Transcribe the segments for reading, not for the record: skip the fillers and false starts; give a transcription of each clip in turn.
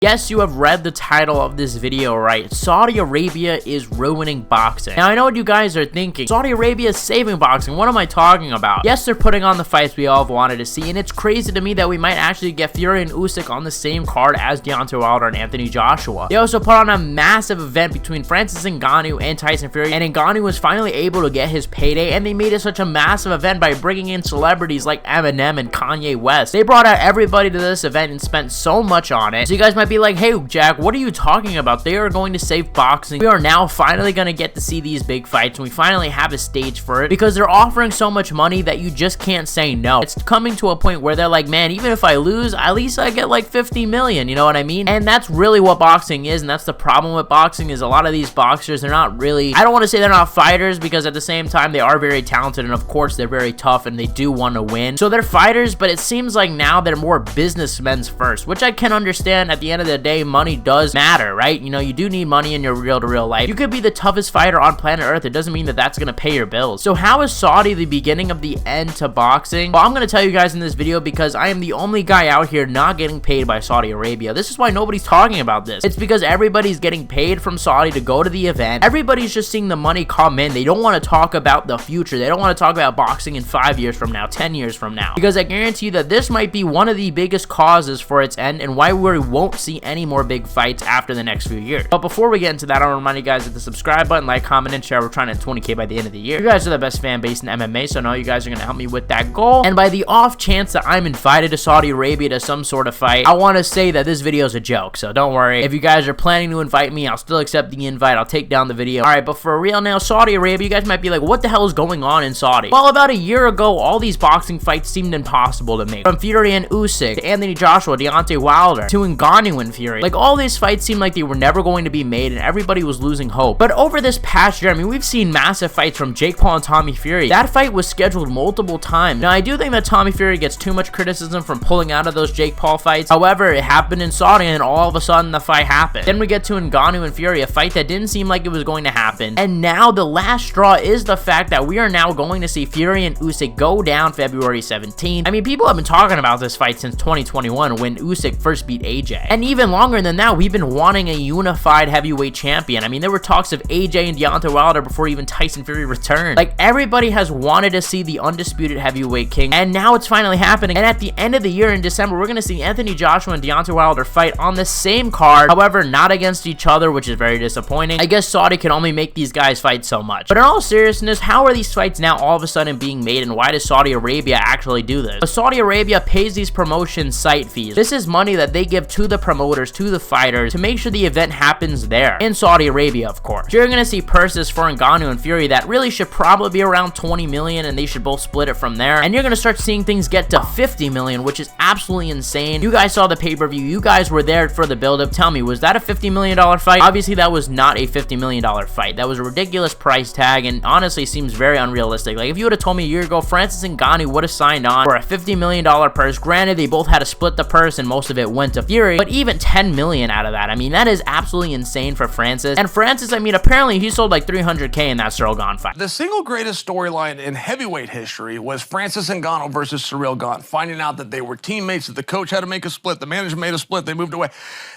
Yes, you have read the title of this video right. Saudi Arabia is ruining boxing. Now, I know what you guys are thinking. Saudi Arabia is saving boxing. What am I talking about? Yes, they're putting on the fights we all have wanted to see, and it's crazy to me that we might actually get Fury and Usyk on the same card as Deontay Wilder and Anthony Joshua. They also put on a massive event between Francis Ngannou and Tyson Fury, and Ngannou was finally able to get his payday, and they made it such a massive event by bringing in celebrities like Eminem and Kanye West. They brought out everybody to this event and spent so much on it. So you guys might be like, hey Jack, what are you talking about? They are going to save boxing. We are now finally going to get to see these big fights, and we finally have a stage for it because they're offering so much money that you just can't say no. It's coming to a point where they're like, man, even if I lose, at least I get like 50 million, you know what I mean? And that's really what boxing is, and that's the problem with boxing is a lot of these boxers, they're not really, I don't want to say they're not fighters because at the same time they are very talented, and of course they're very tough and they do want to win. So they're fighters, but it seems like now they're more businessmen first, which I can understand. At the end of the day, money does matter, right? You know, you do need money in your real life. You could be the toughest fighter on planet Earth. It doesn't mean that that's going to pay your bills. So how is Saudi the beginning of the end to boxing? Well, I'm going to tell you guys in this video because I am the only guy out here not getting paid by Saudi Arabia. This is why nobody's talking about this. It's because everybody's getting paid from Saudi to go to the event. Everybody's just seeing the money come in. They don't want to talk about the future. They don't want to talk about boxing in 5 years from now, 10 years from now. Because I guarantee you that this might be one of the biggest causes for its end and why we won't see any more big fights after the next few years. But before we get into that, I want to remind you guys that the subscribe button, like, comment, and share. We're trying to hit 20K by the end of the year. You guys are the best fan base in MMA, so I know you guys are going to help me with that goal. And by the off chance that I'm invited to Saudi Arabia to some sort of fight, I want to say that this video is a joke, so don't worry. If you guys are planning to invite me, I'll still accept the invite. I'll take down the video. Alright, but for real now, Saudi Arabia, you guys might be like, what the hell is going on in Saudi? Well, about a year ago, all these boxing fights seemed impossible to make. From Fury and Usyk, to Anthony Joshua, Deontay Wilder, to Ngannou and Fury. Like, all these fights seemed like they were never going to be made, and everybody was losing hope. But over this past year, I mean, we've seen massive fights from Jake Paul and Tommy Fury. That fight was scheduled multiple times. Now, I do think that Tommy Fury gets too much criticism from pulling out of those Jake Paul fights. However, it happened in Saudi, and all of a sudden, the fight happened. Then we get to Ngannou and Fury, a fight that didn't seem like it was going to happen. And now, the last straw is the fact that we are now going to see Fury and Usyk go down February 17th. I mean, people have been talking about this fight since 2021 when Usyk first beat AJ. And even longer than that, we've been wanting a unified heavyweight champion. I mean, there were talks of AJ and Deontay Wilder before even Tyson Fury returned. Like, everybody has wanted to see the undisputed heavyweight king, and now it's finally happening. And at the end of the year in December, we're going to see Anthony Joshua and Deontay Wilder fight on the same card, however, not against each other, which is very disappointing. I guess Saudi can only make these guys fight so much. But in all seriousness, how are these fights now all of a sudden being made, and why does Saudi Arabia actually do this? But Saudi Arabia pays these promotion site fees. This is money that they give to the promoters, to the fighters, to make sure the event happens there, in Saudi Arabia, of course. You're going to see purses for Ngannou and Fury that really should probably be around 20 million, and they should both split it from there. And you're going to start seeing things get to 50 million, which is absolutely insane. You guys saw the pay-per-view. You guys were there for the build-up. Tell me, was that a $50 million fight? Obviously, that was not a $50 million fight. That was a ridiculous price tag, and honestly seems very unrealistic. Like, if you would have told me a year ago Francis Ngannou would have signed on for a $50 million purse, granted, they both had to split the purse, and most of it went to Fury, but even 10 million out of that, I mean, that is absolutely insane for Francis. And Francis, I mean, apparently he sold like 300K in that Cyril Gane fight. The single greatest storyline in heavyweight history was Francis Ngannou versus Cyril Gane, finding out that they were teammates, that the coach had to make a split, the manager made a split, they moved away.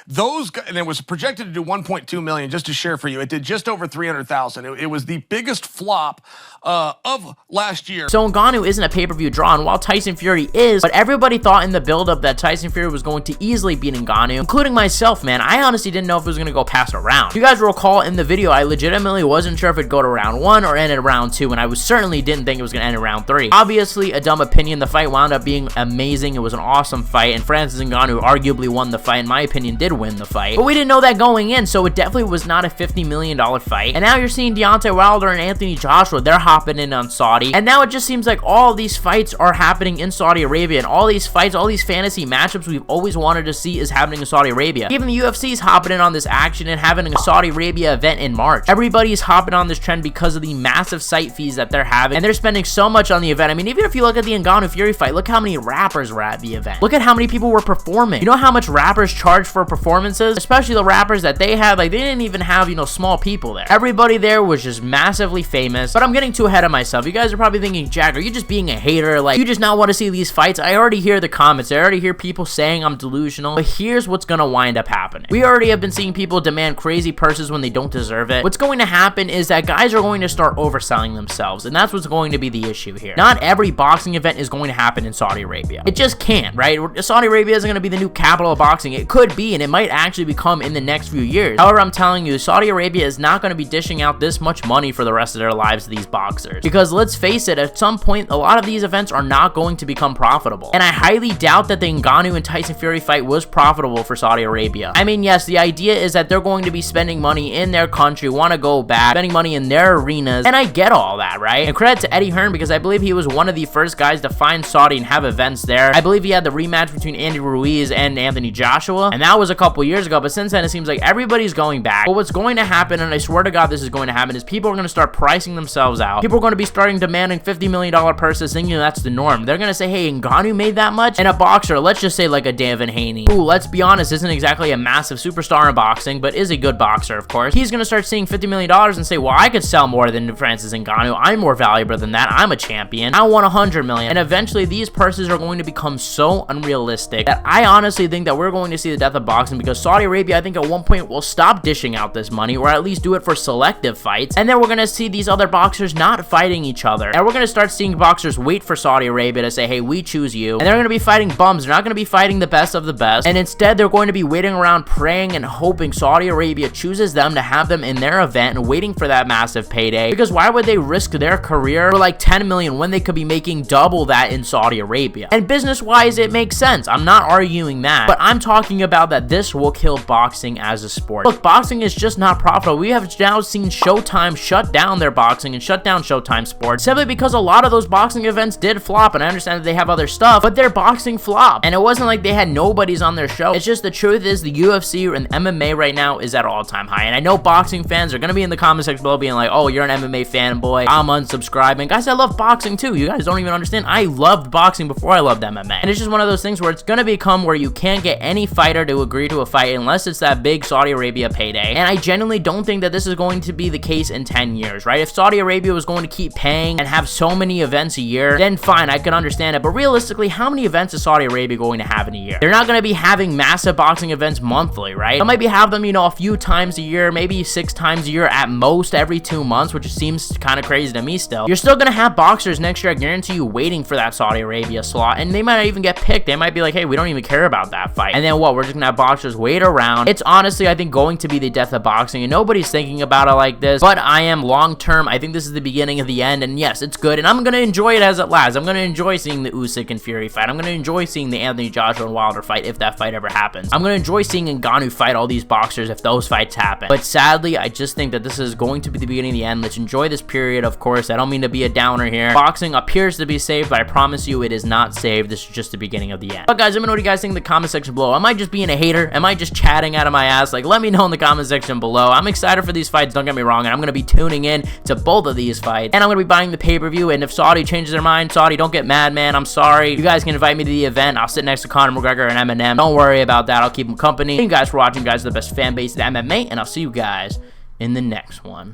Those guys, and it was projected to do 1.2 million, just to share for you. It did just over 300,000. It was the biggest flop of last year. So Ngannou isn't a pay-per-view draw, and while Tyson Fury is, but everybody thought in the build-up that Tyson Fury was going to easily beat Ngannou, including myself, man. I honestly didn't know if it was going to go past a round. You guys will recall in the video, I legitimately wasn't sure if it'd go to round 1 or end at round 2, and I certainly didn't think it was going to end in round 3. Obviously, a dumb opinion. The fight wound up being amazing. It was an awesome fight, and Francis Ngannou arguably won the fight. In my opinion, did win the fight. But we didn't know that going in, so it definitely was not a $50 million fight. And now you're seeing Deontay Wilder and Anthony Joshua. They're hopping in on Saudi. And now it just seems like all of these fights are happening in Saudi Arabia. And all these fights, all these fantasy matchups we've always wanted to see is happening in Saudi Arabia. Even the UFC is hopping in on this action and having a Saudi Arabia event in March. Everybody's hopping on this trend because of the massive site fees that they're having. And they're spending so much on the event. I mean, even if you look at the Ngannou Fury fight, look how many rappers were at the event. Look at how many people were performing. You know how much rappers charge for performances? Especially the rappers that they had, like, they didn't even have, you know, small people there. Everybody there was just massively famous. But I'm getting too ahead of myself. You guys are probably thinking, Jack, are you just being a hater? Like, you just not want to see these fights? I already hear the comments. I already hear people saying I'm delusional. But here's what's gonna wind up happening. We already have been seeing people demand crazy purses when they don't deserve it. What's going to happen is that guys are going to start overselling themselves, and that's what's going to be the issue here. Not every boxing event is going to happen in Saudi Arabia. It just can't, right? Saudi Arabia isn't going to be the new capital of boxing. It could be, and it might actually become in the next few years. However, I'm telling you, Saudi Arabia is not going to be dishing out this much money for the rest of their lives to these boxers. Because let's face it, at some point, a lot of these events are not going to become profitable. And I highly doubt that the Ngannou and Tyson Fury fight was profitable for Saudi Arabia. I mean, yes, the idea is that they're going to be spending money in their country, want to go back, spending money in their arenas, and I get all that, right? And credit to Eddie Hearn, because I believe he was one of the first guys to find Saudi and have events there. I believe he had the rematch between Andy Ruiz and Anthony Joshua, and that was a couple years ago, but since then, it seems like everybody's going back. But what's going to happen, and I swear to God this is going to happen, is people are going to start pricing themselves out. People are going to be starting demanding $50 million purses, thinking that's the norm. They're going to say, hey, Ngannou made that much? And a boxer, let's just say like a Devin Haney, who, let's be honest, isn't exactly a massive superstar in boxing, but is a good boxer, of course. He's going to start seeing $50 million and say, well, I could sell more than Francis Ngannou. I'm more valuable than that. I'm a champion. I want $100 million. And eventually, these purses are going to become so unrealistic that I honestly think that we're going to see the death of boxing, because Saudi Arabia, I think at one point, will stop dishing out this money, or at least do it for selective fights. And then we're going to see these other boxers not fighting each other. And we're going to start seeing boxers wait for Saudi Arabia to say, hey, we choose you. And they're going to be fighting bums. They're not going to be fighting the best of the best. And instead, they're going to be waiting around praying and hoping Saudi Arabia chooses them to have them in their event and waiting for that massive payday. Because why would they risk their career for like 10 million when they could be making double that in Saudi Arabia? And business-wise, it makes sense. I'm not arguing that. But I'm talking about that this will kill boxing as a sport. Look, boxing is just not profitable. We have now seen Showtime shut down their boxing and shut down Showtime Sports simply because a lot of those boxing events did flop. And I understand that they have other stuff, but their boxing flopped. And it wasn't like they had nobodies on their show. It's just the truth is the UFC and MMA right now is at all-time high. And I know boxing fans are going to be in the comment section below being like, oh, you're an MMA fanboy, I'm unsubscribing. Guys, I love boxing too. You guys don't even understand. I loved boxing before I loved MMA. And it's just one of those things where it's going to become where you can't get any fighter to agree to a fight unless it's that big Saudi Arabia payday. And I genuinely don't think that this is going to be the case in 10 years, right? If Saudi Arabia was going to keep paying and have so many events a year, then fine, I can understand it. But realistically, how many events is Saudi Arabia going to have in a year? They're not going to be having massive boxing events monthly, right? They'll maybe have them, you know, a few times a year, maybe 6 times a year at most every 2 months, which seems kind of crazy to me still. You're still going to have boxers next year, I guarantee you, waiting for that Saudi Arabia slot, and they might not even get picked. They might be like, hey, we don't even care about that fight. And then what? We're just going to have boxers wait around. It's honestly, I think, going to be the death of boxing, and nobody's thinking about it like this, but I am long-term. I think this is the beginning of the end, and yes, it's good, and I'm going to enjoy it as it lasts. I'm going to enjoy seeing the Usyk and Fury fight. I'm going to enjoy seeing the Anthony Joshua and Wilder fight if that fight ever happens. I'm going to enjoy seeing Ngannou fight all these boxers if those fights happen. But sadly, I just think that this is going to be the beginning of the end. Let's enjoy this period, of course. I don't mean to be a downer here. Boxing appears to be saved, but I promise you it is not saved. This is just the beginning of the end. But guys, let me know what you guys think in the comment section below. Am I just being a hater? Am I just chatting out of my ass? Like, let me know in the comment section below. I'm excited for these fights, don't get me wrong, and I'm going to be tuning in to both of these fights, and I'm going to be buying the pay-per-view, and if Saudi changes their mind, Saudi, don't get mad, man. I'm sorry. You guys can invite me to the event. I'll sit next to Conor McGregor and Eminem. Don't worry about that. I'll keep them company. Thank you guys for watching. You guys are the best fan base of MMA, and I'll see you guys in the next one.